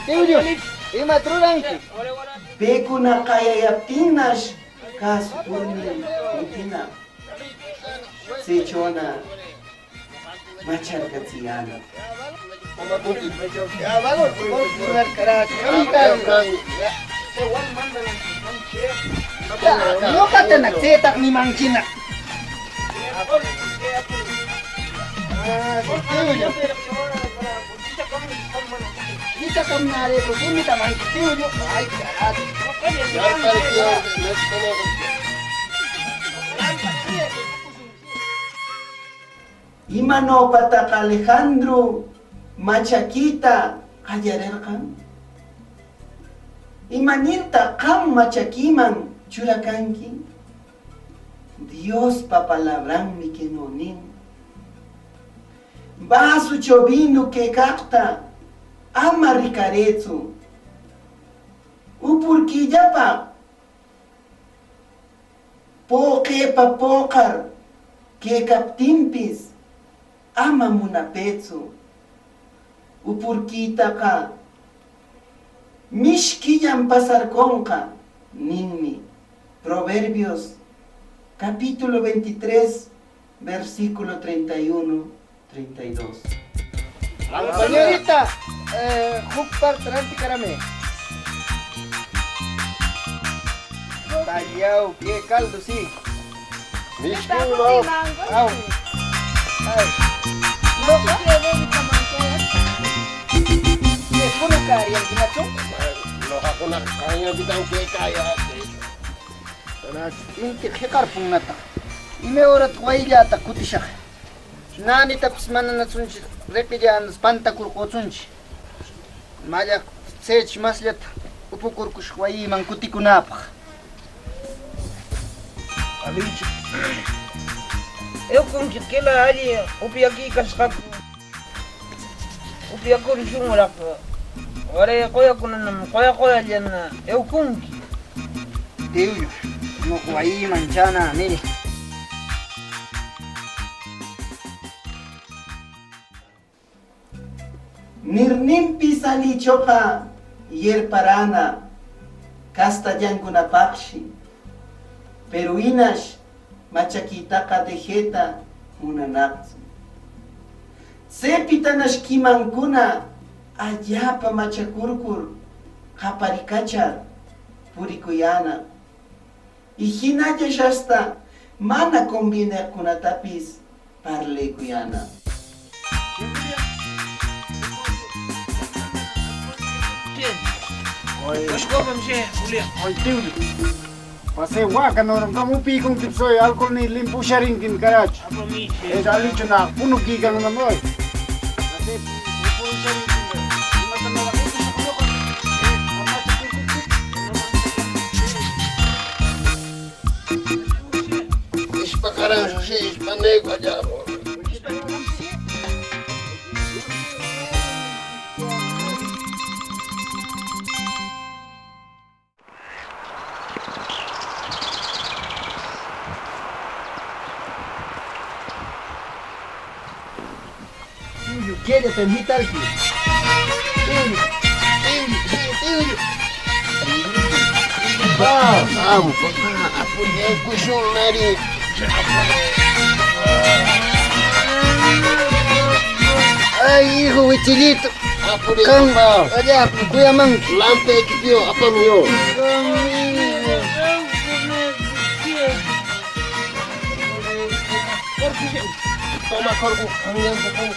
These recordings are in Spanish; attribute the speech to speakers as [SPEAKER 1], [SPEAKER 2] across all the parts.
[SPEAKER 1] Tiuyo, ima truranki.
[SPEAKER 2] Pekuna kayayaptinash kasupurni itina. Sechona macharkatsiyana.
[SPEAKER 1] No kata nagsetak ni Mangkina. Kita kamnare ko kini taman tiuyo. Ay karat.
[SPEAKER 2] Imano patak Alejandro machakita kayarerkan. Imanirta kam machakiman churakanki. Dios papalabran mi kenonin. Basu chovino que capta ama ricarezo. Upurquillapa poke pa pokar que captimpis ama munapezo. Upurquita ka mishquillan pasarconca ninmi. Proverbios capítulo 23 versículo 31 32.
[SPEAKER 1] Señorita, Jupar Tranticarame. Taliao, qué caldo, sí.
[SPEAKER 3] Mismo,
[SPEAKER 1] Au. Ay. Loca. ¿Qué es una caria, Nacho?
[SPEAKER 3] no ako na kaya bitang kaya.
[SPEAKER 1] Inti hikarpung nata. Ime orat wailata kutisha. Nani taps mananatsunchi repijan spanta kurqochunchi. Maya sech maslet upukurkush wayi man kutikunapaq.
[SPEAKER 4] Alicho. Eu com que lá ali o piaqui cascaco. O piaco de chumura. Ora coia com não coia ali na eu com que.
[SPEAKER 1] Teuyo, no wayi manchana nini.
[SPEAKER 2] Nirnimpi salichoka yerparana castellankunapaqshi peruinash machakitaqa dejeta munanaqsu sepitanash kimankuna allapa machakurkur qaparikachar purikuyana y hinallash hasta mana convieneqkunatapis parleykuyana.
[SPEAKER 4] Mas como mche, Julián?
[SPEAKER 5] Oi, Tiuyo. Pasei waka no kamu pi kung tipsoy alcohol ni limpu sharing kin karach.
[SPEAKER 4] Apa mi?
[SPEAKER 5] Es alicho na puno ki kang namoy. Pasei limpu sharing kin. Mata na laki sa kulo ko.
[SPEAKER 3] Ispakarang susi, ispanego aja.
[SPEAKER 1] Teuyo, quiere permitir que. Teuyo.
[SPEAKER 3] Vamos, apa dia kusung nari.
[SPEAKER 1] Ay, hijo, huichilito.
[SPEAKER 3] Apa dia
[SPEAKER 1] Kang,
[SPEAKER 3] apa?
[SPEAKER 1] allá, cuya man.
[SPEAKER 3] Lampe kipio, apa mio? Toma korku, hanggang kokong.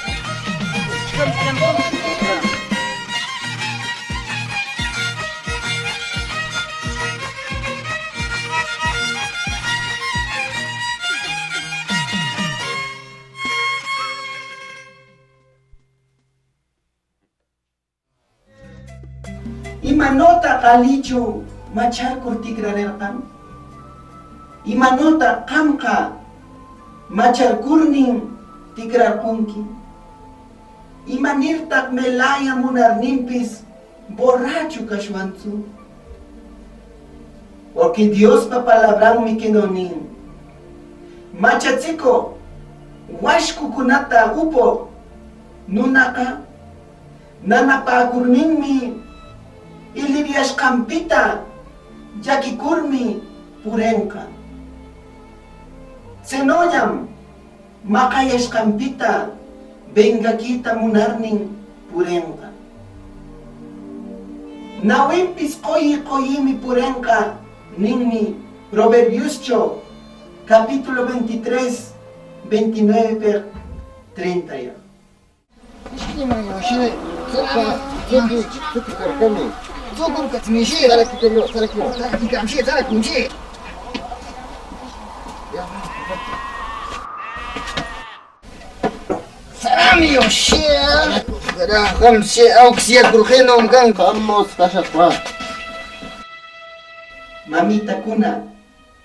[SPEAKER 2] Imanota kalichu machar kurtigrarerkan. Imanota kamka machar kurnin tigrarkunki. Imanirtak melaya munar nimpis borracho kashwanzu. Porque Dios papalabran mi kenonin. Machatziko washkukunata upo nunaka nanapakurninmi iliriashkampita llakikurmi purenka. Senoñam makayashkampita bengakita munarnin purenka. Nawimpis koyimi purenka ninmi Proverbioscho capítulo 23 29 per 30 ya.
[SPEAKER 1] Salami oshia. Kam se auxia crujeno gang.
[SPEAKER 3] Vamos, Kashakwa.
[SPEAKER 2] Mamita kuna,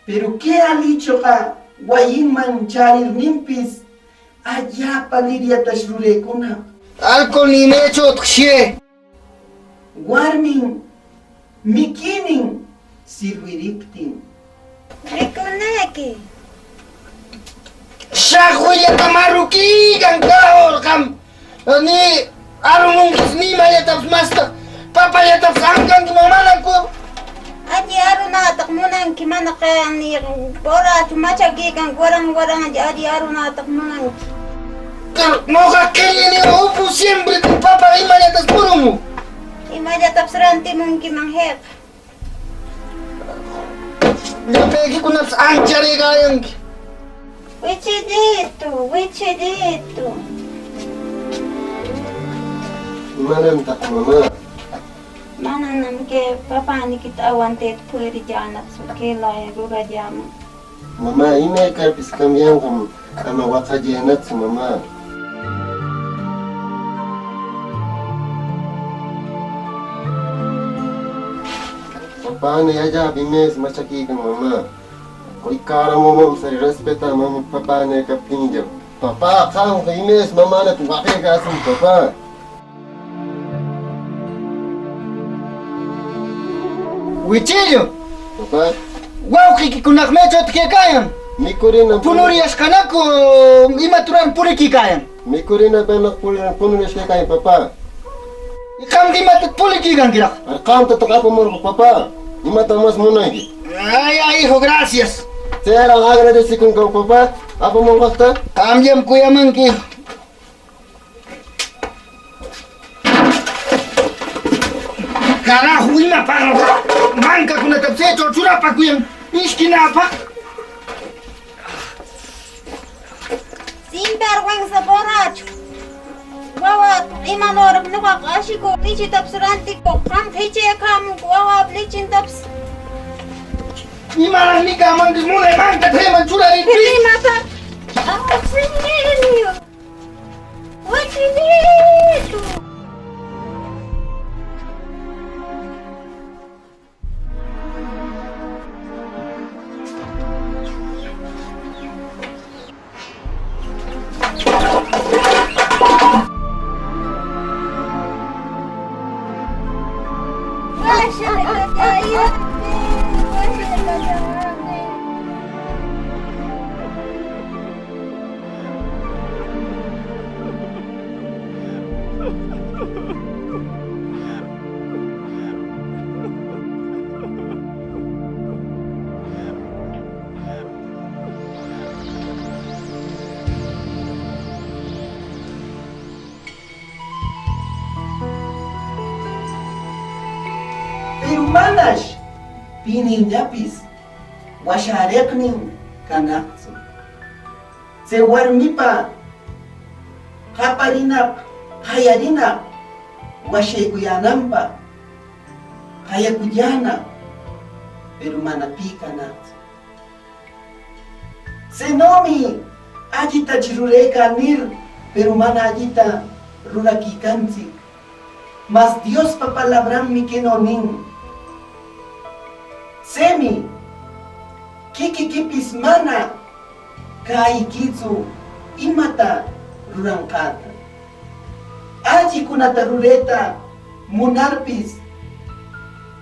[SPEAKER 2] pero ¿qué ha dicho ka guayinman charir nimpis allá paliria tashrure kuna?
[SPEAKER 1] Alcohol ni mecho txie.
[SPEAKER 2] Warmin, mikinin, sirviriptin.
[SPEAKER 6] Rikunaki.
[SPEAKER 1] Shahuya tamaruki gangao kam. Ni arunung ni maya taps masta. Papa ya taps anggang mamana ko.
[SPEAKER 6] Adi aruna tak munang kimana kaya ni bora tumachagi kang gorang-gorang adi aruna tak munang.
[SPEAKER 1] Moga kaya ni upu siempre tu papa imaya taps purumu.
[SPEAKER 6] Imaja tap seranti mong kimang hek.
[SPEAKER 1] Napegi ko naps anjari gayang.
[SPEAKER 6] Wichi dito.
[SPEAKER 3] Mana tak mama?
[SPEAKER 6] Mana nam ke papa ni kita awante puri janak sukela ya gura jama.
[SPEAKER 3] Mama, ini karpis kami yang kama wakajenat mama. Papa ne aja bimes machaki kan mama. Koi cara mama sari respeta mama papa ne kapinja. Papa kau bimes mama ne tu wakai kasum papa.
[SPEAKER 1] Wichillo.
[SPEAKER 3] Papa,
[SPEAKER 1] Wow kiki kunak mecho tke kayang.
[SPEAKER 3] mikurina
[SPEAKER 1] Punurias kanako imaturan puri kikayan.
[SPEAKER 3] mikurina benak pununes kay papa.
[SPEAKER 1] Ikam di matat puli kigang kirak.
[SPEAKER 3] Arkam tatak apa mo papa. Imata mas muna iki.
[SPEAKER 1] Ay, hijo, gracias.
[SPEAKER 3] Saya lang agradeci kung kau papa. Apa mo kasta?
[SPEAKER 1] Cambiam kuya manki. Carajo, ima para manca kuna tapsecho churapa kuyang iskinapa.
[SPEAKER 6] Sinvergüenza borracho. Wawa imanor nuka ashiko lichi tap seranti ko kam hiche kam wawa lichin taps.
[SPEAKER 1] Ima lang ni kamang muna manca teman churari.
[SPEAKER 6] Hindi mata. Ah, sinilio. What you need?
[SPEAKER 2] Pero manas, pinin yapis, washareknin kanakso. Se warmipa, kaparinak, hayarinak, washekuyanampa, hayakuyana, pero manapi kanakso. Se nomi, agita chirureka nir, pero mana agita rurakikansi. Mas Dios papalabran mi que no nin. Semi, kikikipis mana, kaikitsu, imata rurangkata. Aji kunata rureta, munarpis,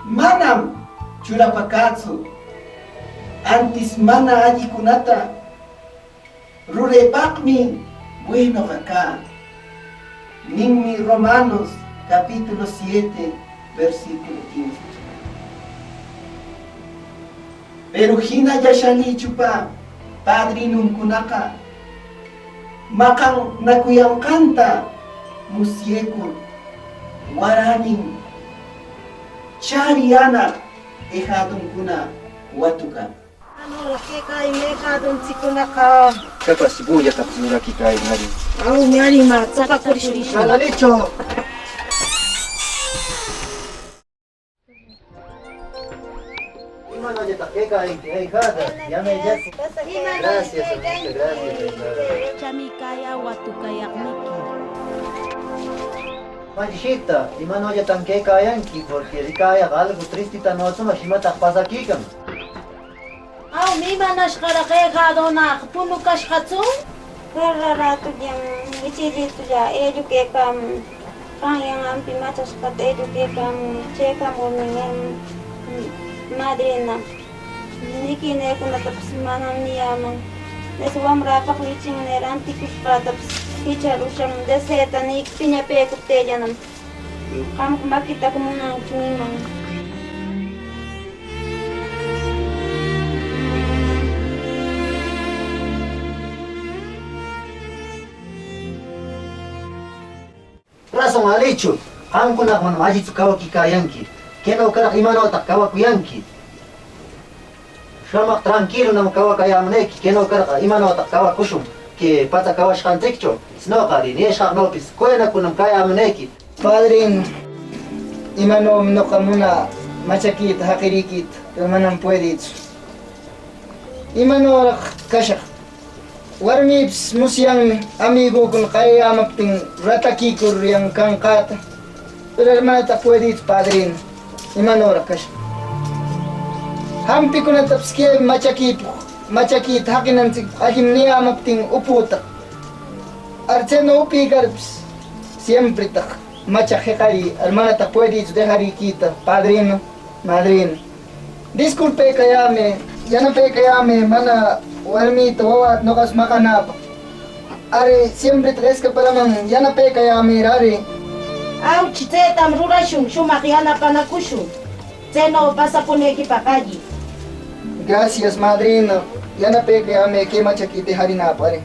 [SPEAKER 2] manam churapakatsu. Antis mana aji kunata, rurepakmi, bueno kaka. Ninmi Romanos capítulo 7 versículo 15. Pero hina yashani chupa padri nungkunaka makang nakuyang kanta musiekul waraning chariana ehadung kuna watuka.
[SPEAKER 6] Ano, kaya may kadong sikuna ka.
[SPEAKER 1] Kapas buya tapos nuraki kain hari.
[SPEAKER 6] Ang nyari ma, saka kurishurishi.
[SPEAKER 1] Licho. Imano aja tak kain kada. Ya me ya. Gracias, amiga, gracias.
[SPEAKER 7] Chamikaya watukayak miki.
[SPEAKER 1] Manchita, imano aja tan kain porque rikaya algo triste tan no suma shima tak pasa kikam.
[SPEAKER 6] Aw, may manas karakay kado na punukas katsung?
[SPEAKER 8] Rarato yang ichilito ya eduke kam kayang ampi matas kat eduke kam cekam ngomongin madrina niki ne kuna tapos manam niyamang neswam rapak licing ne ranti kuspra tapos hicharu siyang deseta ni pinyape kupteja nam kam makita ko muna tumimang.
[SPEAKER 1] Razón alicho, hanko na man maji tukawa kikayanki. Kena ukara imano takawa kuyanki. Shamak tranquilo na makawa kayamneki, kena ukara imano takawa kushum. Que pata kawa shkantekcho, sno kali ni shak nopis. Kuena kunam kayamneki.
[SPEAKER 2] Padre, imano mnoka muna machakit hakirikit, pero manam puede itu. Imano kashak. Warmips musyang amigo kung kaya mapting ratakikur yang kangkat. Pero hermana ta pwede it padrin. Imanora kas. Hampi ko na tapske machakit hakinan ahim niya mapting uputak. Archeno upi garbs. Siempre tak machakekari. Hermana ta pwede it dehari kita. Padrino, madrino. Disculpe kayame. Yana pe kayame mana warmi tawa no kas makanap. Are siempre tres ka palamang yana pe kayame rare.
[SPEAKER 6] Aw, chite tam rurashun, shumakiana panakushun. Zeno pasa puneki pakaji.
[SPEAKER 2] Gracias madrino. Yana pe kayame ke machakite harina pare.